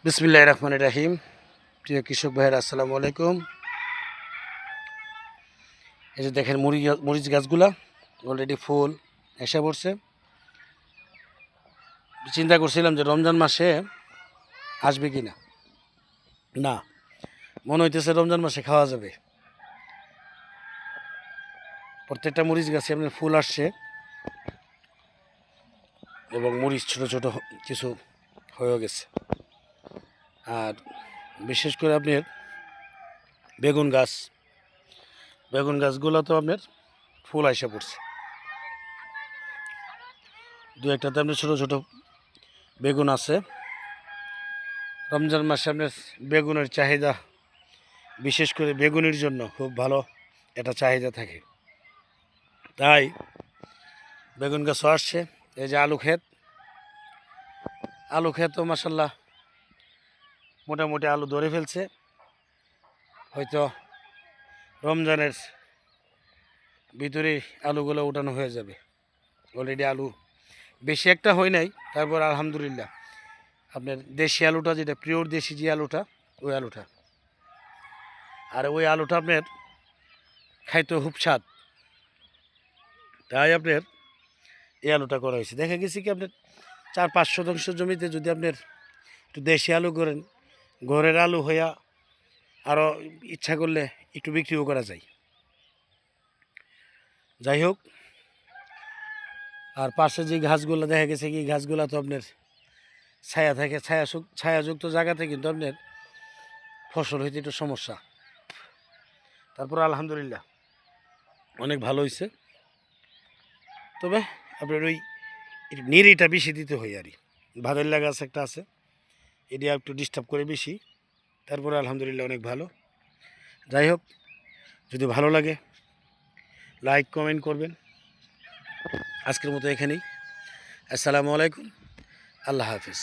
বিসমিল্লাহির রহমানির রহিম। প্রিয় কৃষক ভাইয়েরা, আসসালামু আলাইকুম। এই যে দেখেন মরিচ গাছগুলা অলরেডি ফুল এসে পড়ছে। চিন্তা করছিলাম যে রমজান মাসে আসবে কি না, না মনে হইতেছে রমজান মাসে খাওয়া যাবে। প্রত্যেকটা মরিচ গাছে আপনার ফুল আসছে এবং মরিচ ছোট ছোট কিছু হয়েও গেছে। আর বিশেষ করে আপনার বেগুন গাছগুলো তো আপনার ফুল এসে পড়ছে। দু একটাতে আপনার ছোটো ছোটো বেগুন আছে। রমজান মাসে আপনার বেগুনের চাহিদা, বিশেষ করে বেগুনের জন্য খুব ভালো একটা চাহিদা থাকে, তাই বেগুন গাছও আসছে। এই যে আলু ক্ষেতও মাসাল্লাহ মোটামুটি আলু ধরে ফেলছে। হয়তো রমজানের ভিতরে আলুগুলো উঠানো হয়ে যাবে। অলরেডি আলু বেশি একটা হয় নাই, তারপর আলহামদুলিল্লাহ আপনার দেশি আলুটা, যেটা পিওর দেশি যে আলুটা, ওই আলুটা, আর ওই আলুটা আপনার খাইতে খুব স্বাদ, তাই আপনার এই আলুটা করা হয়েছে। দেখা গেছে কি আপনার 4-5 শতাংশ জমিতে যদি আপনার একটু দেশি আলু করেন, ঘরের আলু হইয়া আরও ইচ্ছা করলে একটু বিক্রিও করা যায়। যাই হোক, আর পাশে যে ঘাসগুলো দেখা গেছে কি, ঘাসগুলো তো আপনার ছায়া থাকে, ছায়াযুক্ত জায়গাতে কিন্তু আপনার ফসল হইতে একটু সমস্যা। তারপর আলহামদুলিল্লাহ অনেক ভালো হয়েছে। তবে আপনার ওই নিরিটা বেশি দিতে হয় আর কি। ভাদরলা গাছ একটা আছে, এটি একটু ডিস্টার্ব করে বেশি। তারপরে আলহামদুলিল্লাহ অনেক ভালো। যাই হোক, যদি ভালো লাগে লাইক কমেন্ট করবেন। আজকের মতো এখানেই। আসসালামু আলাইকুম, আল্লাহ হাফিজ।